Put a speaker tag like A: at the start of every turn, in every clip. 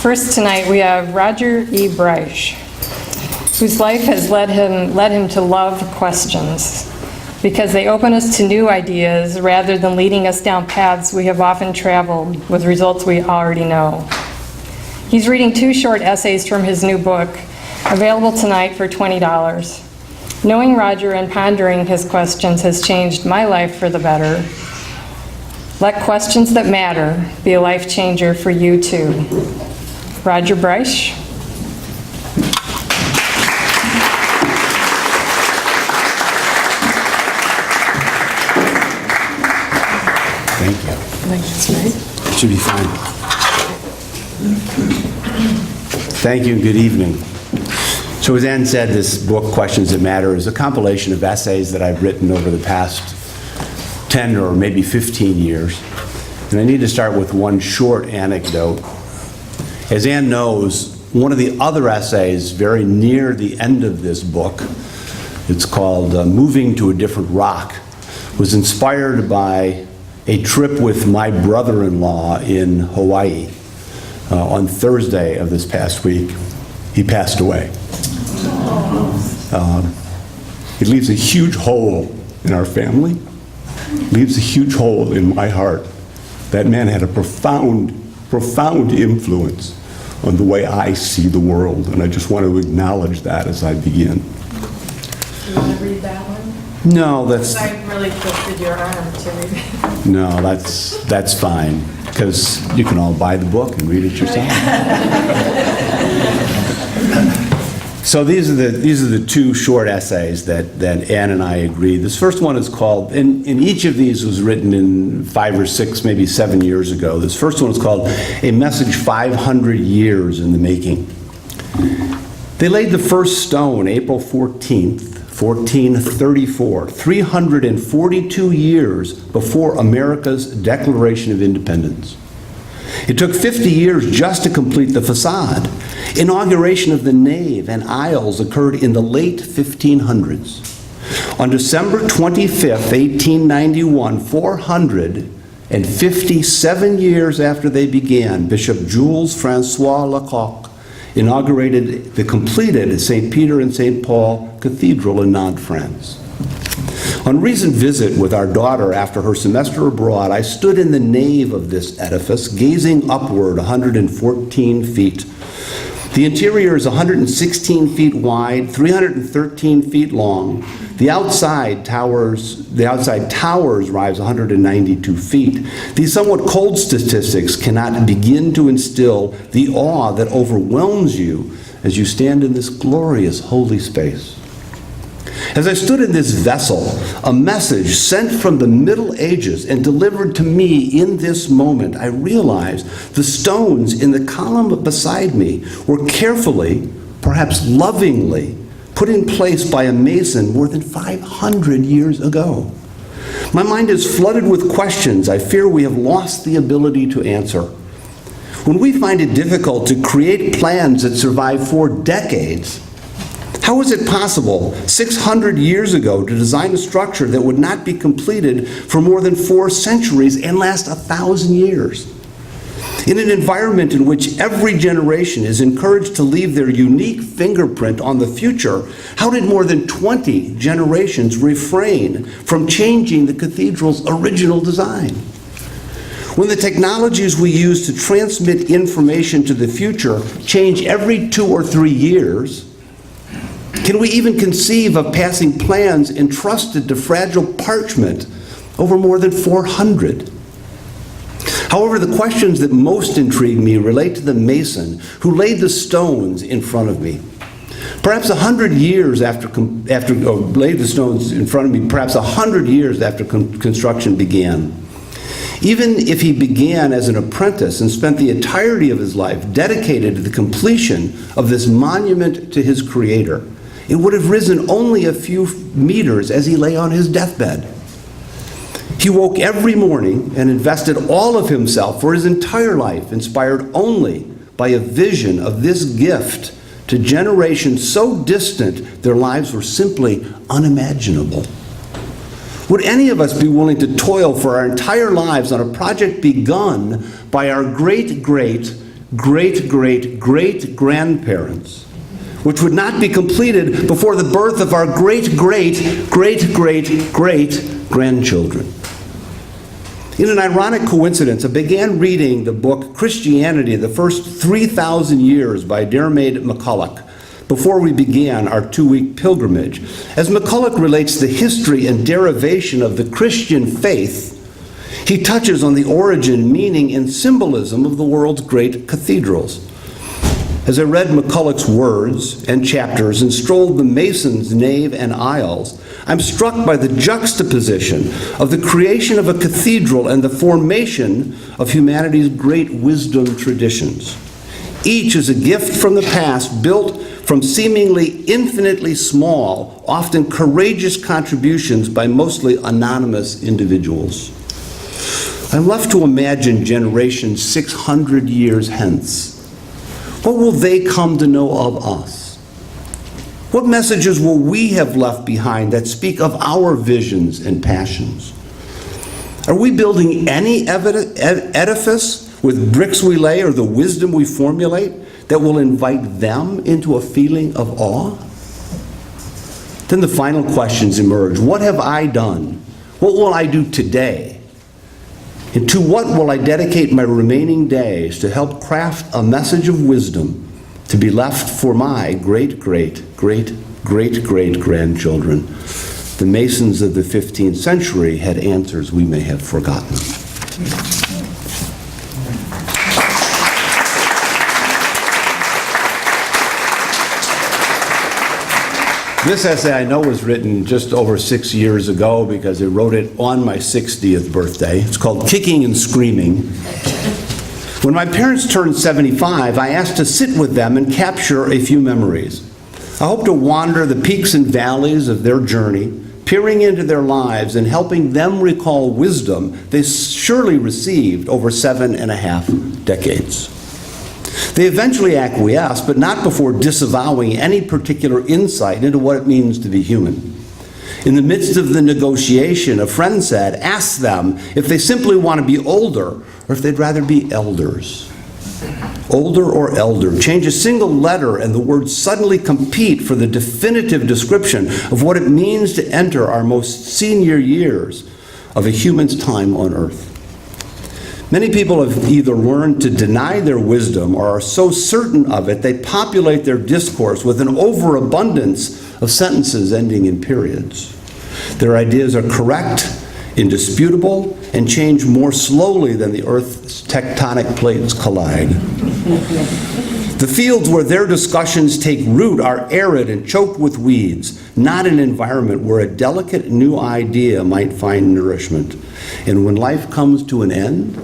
A: First tonight we have Roger E. Breisch, whose life has led him to love questions, because they open us to new ideas rather than leading us down paths we have often traveled with results we already know. He's reading 2 short essays from his new book, available tonight for $20. Knowing Roger and pondering his questions has changed my life for the better. Let questions that matter be a life changer for you too. Roger Breisch.
B: Thank you.
A: Thanks, right?
B: It should be fine. Thank you and good evening. So as Ann said, this book, Questions That Matter, is a compilation of essays that I've written over the past 10 or maybe 15 years. And I need to start with one short anecdote. As Ann knows, one of the other essays very near the end of this book, it's called Moving to a Different Rock, was inspired by a trip with my brother-in-law in Hawaii on Thursday of this past week. He passed away. It leaves a huge hole in our family, leaves a huge hole in my heart. That man had a profound influence on the way I see the world, and I just want to acknowledge that as I begin.
C: Do you want to read that one?
B: No, that's...
C: I really twisted your arm to read it.
B: No, that's fine, because you can all buy the book and read it yourself. So these are the 2 short essays that Ann and I agreed. This first one is called, and each of these was written in 5 or 6, maybe 7 years ago. This first one is called A Message 500 Years in the Making. They laid the first stone April 14th, 1434, 342 years before America's Declaration of Independence. It took 50 years just to complete the facade. Inauguration of the nave and aisles occurred in the late 1500s. On December 25th, 1891, 457 years after they began, Bishop Jules Francois Lecoq inaugurated the completed St. Peter and St. Paul Cathedral in Nantes, France. On a recent visit with our daughter after her semester abroad, I stood in the nave of this edifice, gazing upward 114 feet. The interior is 116 feet wide, 313 feet long. The outside towers rise 192 feet. These somewhat cold statistics cannot begin to instill the awe that overwhelms you as you stand in this glorious holy space. As I stood in this vessel, a message sent from the Middle Ages and delivered to me in this moment, I realized the stones in the column beside me were carefully, perhaps lovingly, put in place by a mason more than 500 years ago. My mind is flooded with questions I fear we have lost the ability to answer. When we find it difficult to create plans that survive for decades, how was it possible 600 years ago to design a structure that would not be completed for more than 4 centuries and last 1,000 years? In an environment in which every generation is encouraged to leave their unique fingerprint on the future, how did more than 20 generations refrain from changing the cathedral's original design? When the technologies we use to transmit information to the future change every 2 or 3 years, can we even conceive of passing plans entrusted to fragile parchment over more than 400? However, the questions that most intrigue me relate to the mason who laid the stones in front of me. Perhaps 100 years after laid the stones in front of me, perhaps 100 years after construction began. Even if he began as an apprentice and spent the entirety of his life dedicated to the completion of this monument to his creator, it would have risen only a few meters as he lay on his deathbed. He woke every morning and invested all of himself for his entire life, inspired only by a vision of this gift to generations so distant their lives were simply unimaginable. Would any of us be willing to toil for our entire lives on a project begun by our great great-great-great-grandparents, which would not be completed before the birth of our great-great-great-great-great-grandchildren. In an ironic coincidence, I began reading the book Christianity, the First 3,000 Years by Diarmaid MacCulloch before we began our 2-week pilgrimage. As MacCulloch relates the history and derivation of the Christian faith, he touches on the origin, meaning, and symbolism of the world's great cathedrals. As I read MacCulloch's words and chapters and strolled the mason's nave and aisles, I'm struck by the juxtaposition of the creation of a cathedral and the formation of humanity's great wisdom traditions. Each is a gift from the past, built from seemingly infinitely small, often courageous contributions by mostly anonymous individuals. I'm left to imagine generations 600 years hence. What will they come to know of us? What messages will we have left behind that speak of our visions and passions? Are we building any edifice with bricks we lay or the wisdom we formulate that will invite them into a feeling of awe? Then the final questions emerge. What have I done? What will I do today? And to what will I dedicate my remaining days to help craft a message of wisdom to be left for my great-great-great-great-great-grandchildren? The Masons of the 15th century had answers we may have forgotten. This essay I know was written just over 6 years ago because I wrote it on my 60th birthday. It's called Kicking and Screaming. When my parents turned 75, I asked to sit with them and capture a few memories. I hope to wander the peaks and valleys of their journey, peering into their lives and helping them recall wisdom they surely received over 7.5 decades. They eventually acquiesced, but not before disavowing any particular insight into what it means to be human. In the midst of the negotiation, a friend said, ask them if they simply want to be older or if they'd rather be elders. Older or elder. Change a single letter and the words suddenly compete for the definitive description of what it means to enter our most senior years of a human's time on earth. Many people have either learned to deny their wisdom or are so certain of it they populate their discourse with an overabundance of sentences ending in periods. Their ideas are correct, indisputable, and change more slowly than the Earth's tectonic plates collide. The fields where their discussions take root are arid and choked with weeds, not an environment where a delicate new idea might find nourishment. And when life comes to an end,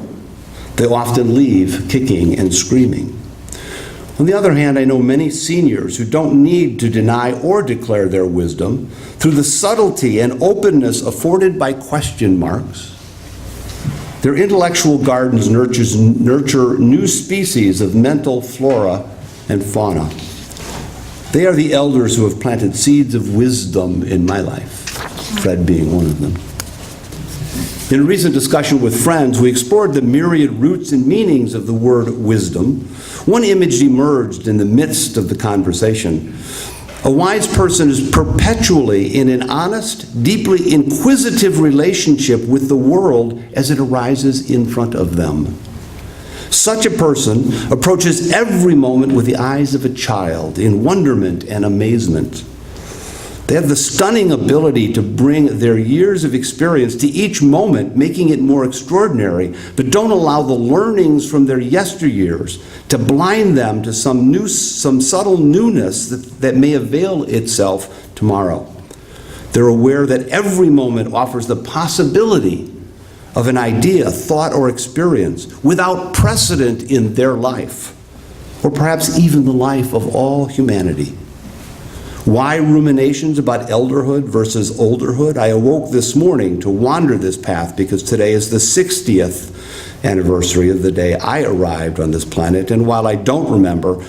B: they often leave kicking and screaming. On the other hand, I know many seniors who don't need to deny or declare their wisdom through the subtlety and openness afforded by question marks. Their intellectual gardens nurture new species of mental flora and fauna. They are the elders who have planted seeds of wisdom in my life, Fred being one of them. In a recent discussion with friends, we explored the myriad roots and meanings of the word wisdom. One image emerged in the midst of the conversation. A wise person is perpetually in an honest, deeply inquisitive relationship with the world as it arises in front of them. Such a person approaches every moment with the eyes of a child in wonderment and amazement. They have the stunning ability to bring their years of experience to each moment, making it more extraordinary, but don't allow the learnings from their yesteryears to blind them to some subtle newness that may avail itself tomorrow. They're aware that every moment offers the possibility of an idea, thought, or experience without precedent in their life, or perhaps even the life of all humanity. Why ruminations about elderhood versus olderhood? I awoke this morning to wander this path because today is the 60th anniversary of the day I arrived on this planet, and while I don't remember,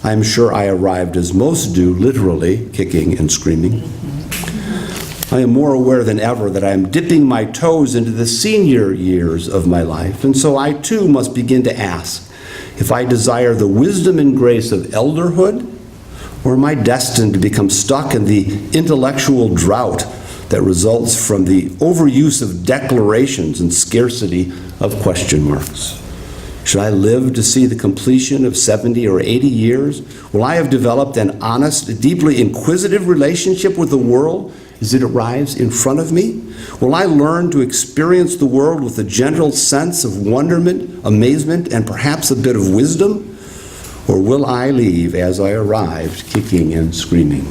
B: I'm sure I arrived as most do, literally, kicking and screaming. I am more aware than ever that I am dipping my toes into the senior years of my life, and so I too must begin to ask, if I desire the wisdom and grace of elderhood, or am I destined to become stuck in the intellectual drought that results from the overuse of declarations and scarcity of question marks? Should I live to see the completion of 70 or 80 years? Will I have developed an honest, deeply inquisitive relationship with the world as it arrives in front of me? Will I learn to experience the world with a gentle sense of wonderment, amazement, and perhaps a bit of wisdom? Or will I leave as I arrived, kicking and screaming?